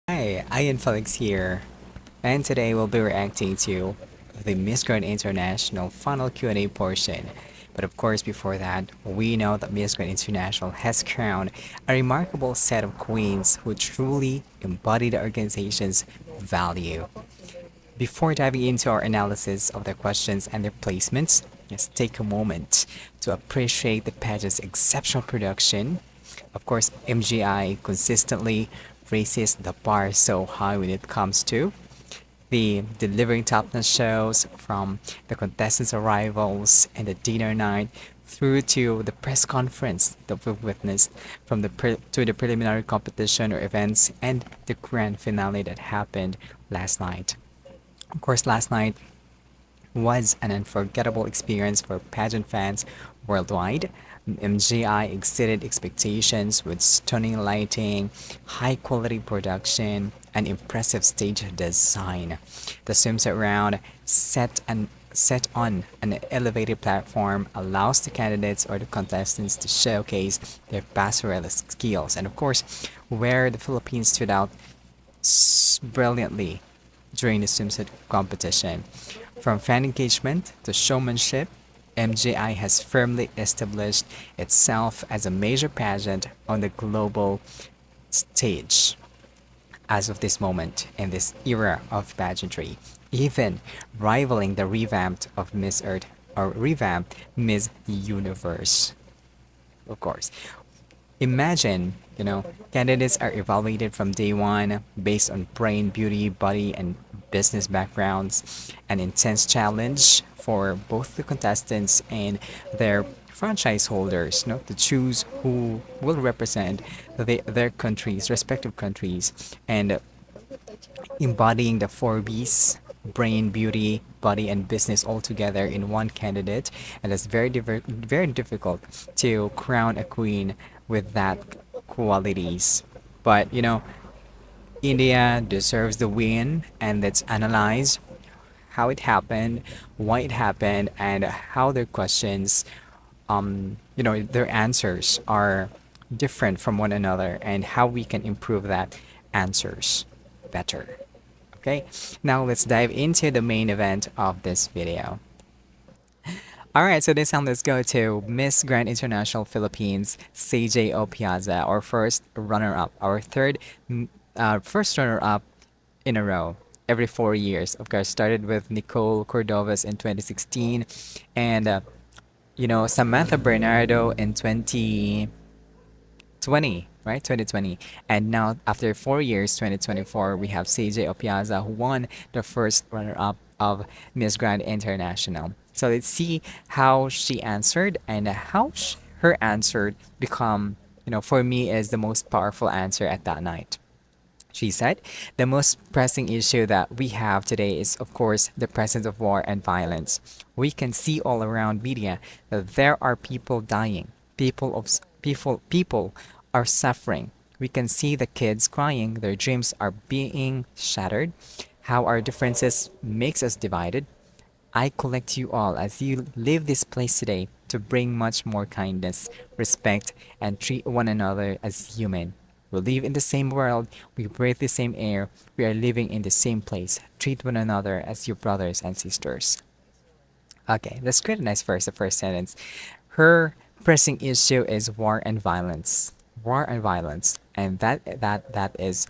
Hi, Ian Felix here, and today we'll be reacting to the Miss Grand International final Q&A portion. But of course, before that, we know that Miss Grand International has crowned a remarkable set of queens who truly embody the organization's value. Before diving into our analysis of their questions and their placements, let's take a moment to appreciate the pageant's exceptional production. Of course, MGI consistently raises the bar so high when it comes to the delivering top-notch shows, from the contestants' arrivals and the dinner night through to the press conference that we've witnessed, from to the preliminary competition or events and the grand finale that happened last night. Of course, last night was an unforgettable experience for pageant fans worldwide. MGI exceeded expectations with stunning lighting, high quality production, and impressive stage design. The swimsuit round set on an elevated platform allows the candidates or the contestants to showcase their passerelle skills, and of course, where the Philippines stood out brilliantly during the swimsuit competition. From fan engagement to showmanship, MJI has firmly established itself as a major pageant on the global stage as of this moment in this era of pageantry, even rivaling the revamped of Miss Earth or revamped Miss Universe. Of course, imagine, candidates are evaluated from day one based on brain, beauty, body, and business backgrounds. An intense challenge for both the contestants and their franchise holders, to choose who will represent their countries, respective countries, and embodying the four B's: brain, beauty, body, and business all together in one candidate. And it's very difficult to crown a queen with that qualities. But India deserves the win, and let's analyze how it happened, why it happened, and how their questions, their answers are different from one another, and how we can improve that answers better. Okay, now let's dive into the main event of this video. Alright, so this time let's go to Miss Grand International Philippines, CJ OPIAZA, our first runner-up, our first runner-up in a row every 4 years. Of course, started with Nicole Cordovas in 2016, and Samantha Bernardo in 2020, right? 2020. And now, after 4 years, 2024, we have CJ Opiaza, who won the first runner-up of Miss Grand International. So let's see how she answered and how her answer become, for me, is the most powerful answer at that night. She said, the most pressing issue that we have today is, of course, the presence of war and violence. We can see all around media that there are people dying, people are suffering. We can see the kids crying, their dreams are being shattered, how our differences makes us divided. I collect you all as you leave this place today to bring much more kindness, respect, and treat one another as human. We live in the same world, we breathe the same air, we are living in the same place. Treat one another as your brothers and sisters. Okay, let's scrutinize first the first sentence. Her pressing issue is war and violence. War and violence. And that is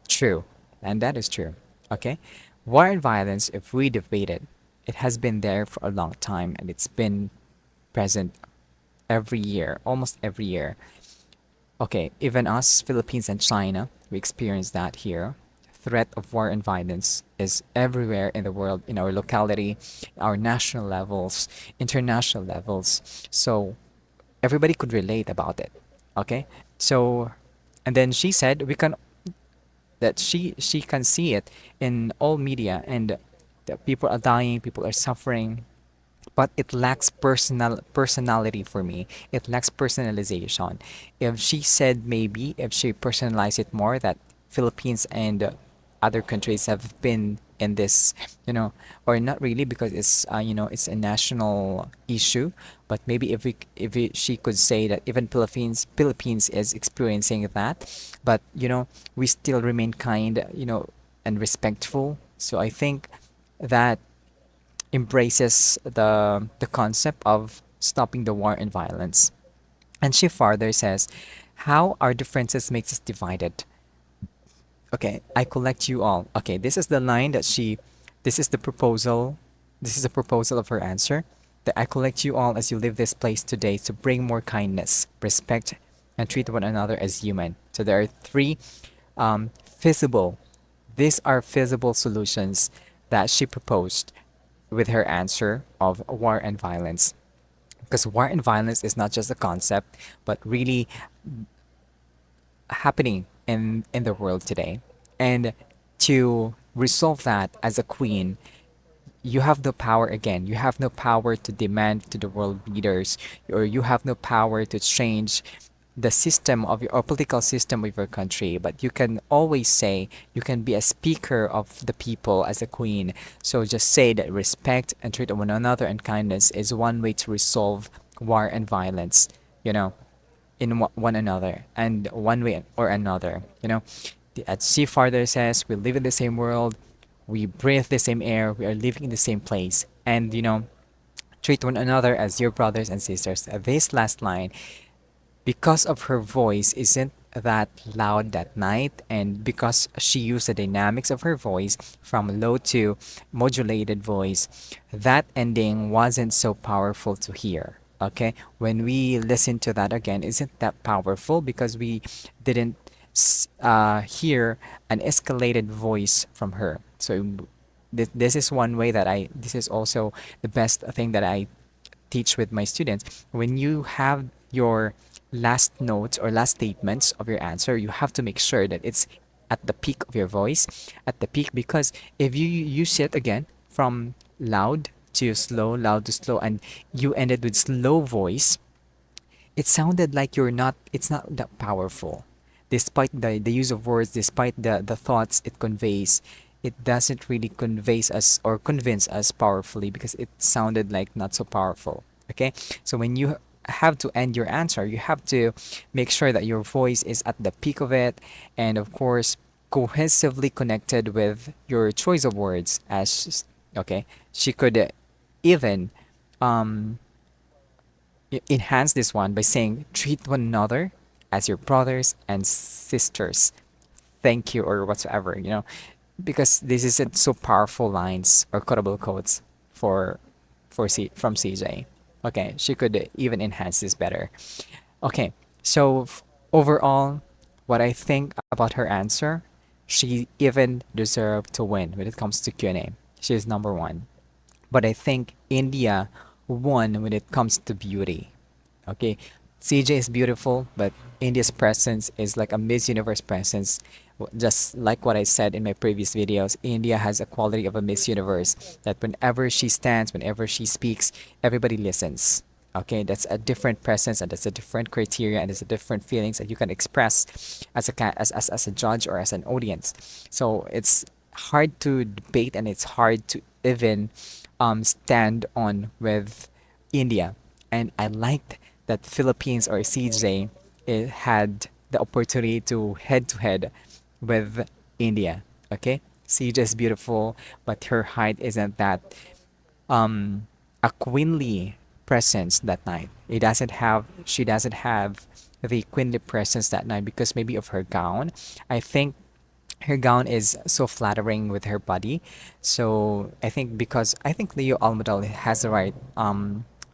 true. And that is true. Okay? War and violence, if we debate it, it has been there for a long time, and it's been present every year, almost every year. Okay, even us, Philippines and China, we experience that here. Threat of war and violence is everywhere in the world, in our locality, our national levels, international levels. So everybody could relate about it. Okay? So, and then she said we can that she can see it in all media, and that people are dying, people are suffering, but it lacks personality for me. It lacks personalization. If she said, maybe if she personalized it more, that Philippines and other countries have been in this, you know, or not really because it's it's a national issue, but maybe she could say that even Philippines is experiencing that, but we still remain kind, and respectful. So I think that embraces the concept of stopping the war and violence. And she further says, "How our differences makes us divided." Okay, I collect you all. Okay, this is the line that she, this is the proposal, this is the proposal of her answer. That I collect you all as you leave this place today to bring more kindness, respect, and treat one another as human. So there are three feasible, these are feasible solutions that she proposed with her answer of war and violence. Because war and violence is not just a concept, but really happening in the world today. And to resolve that as a queen, you have no power again. You have no power to demand to the world leaders, or you have no power to change the system of your or political system of your country. But you can always say you can be a speaker of the people as a queen. So just say that respect and treat one another and kindness is one way to resolve war and violence. You know, in one another and one way or another. As she further says, we live in the same world, we breathe the same air, we are living in the same place, and treat one another as your brothers and sisters. This last line, because of her voice isn't that loud that night, and because she used the dynamics of her voice from low to modulated voice, that ending wasn't so powerful to hear. Okay, when we listen to that again, isn't that powerful because we didn't hear an escalated voice from her. So this is one way that this is also the best thing that I teach with my students. When you have your last notes or last statements of your answer, you have to make sure that it's at the peak of your voice, at the peak, because if you use it again from loud to slow, and you ended with slow voice, it sounded like it's not that powerful. Despite the use of words, despite the thoughts it conveys, it doesn't really conveys us or convince us powerfully because it sounded like not so powerful. Okay? So when you have to end your answer, you have to make sure that your voice is at the peak of it, and of course cohesively connected with your choice of words. Okay, she could even um enhance this one by saying treat one another as your brothers and sisters. Thank you or whatsoever, because this isn't so powerful lines or quotable quotes for from CJ. Okay, she could even enhance this better. Okay, so overall, what I think about her answer, she even deserved to win when it comes to Q&A. She is number one. But I think India won when it comes to beauty. Okay, CJ is beautiful, but India's presence is like a Miss Universe presence. Just like what I said in my previous videos, India has a quality of a Miss Universe that whenever she stands, whenever she speaks, everybody listens. Okay, that's a different presence, and that's a different criteria, and it's a different feelings that you can express as as a judge or as an audience. So it's hard to debate, and it's hard to even stand on with India. And I liked that Philippines or CJ had the opportunity to head with India. Okay, CJ is beautiful, but her height isn't that a queenly presence that night. She doesn't have the queenly presence that night because maybe of her gown. I think her gown is so flattering with her body. So I think Leo Almadal has the right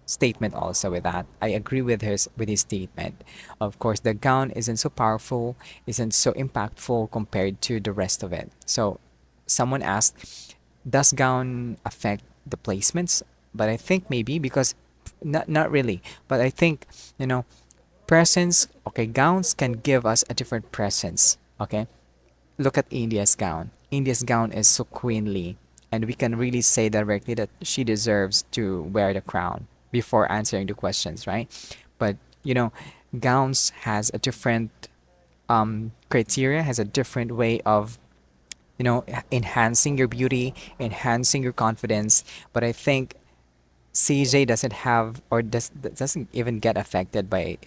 statement also with that. I agree with his statement. Of course, the gown isn't so powerful, isn't so impactful compared to the rest of it. So someone asked, does gown affect the placements? But I think maybe because not really. But I think, you know, presence, okay, gowns can give us a different presence. Okay, look at India's gown. India's gown is so queenly, and we can really say directly that she deserves to wear the crown before answering the questions, right? But gowns has a different criteria, has a different way of enhancing your beauty, enhancing your confidence. But I think CJ doesn't have or doesn't even get affected by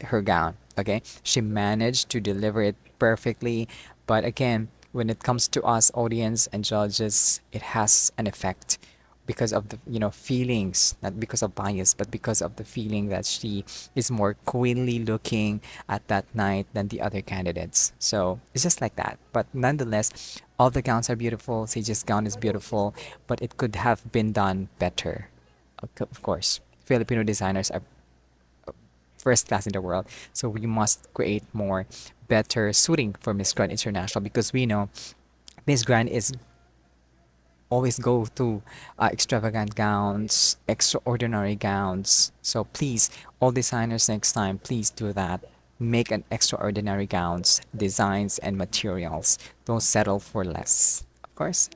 her gown. Okay, she managed to deliver it perfectly, but again, when it comes to us audience and judges, it has an effect because of the feelings, not because of bias, but because of the feeling that she is more queenly looking at that night than the other candidates. So it's just like that. But nonetheless, all the gowns are beautiful. CJ's gown is beautiful, but it could have been done better. Of course, Filipino designers are first class in the world. So we must create more better suiting for Miss Grand International because we know Miss Grand is always go to extravagant gowns, extraordinary gowns. So please, all designers next time, please do that. Make an extraordinary gowns, designs, and materials. Don't settle for less. Of course,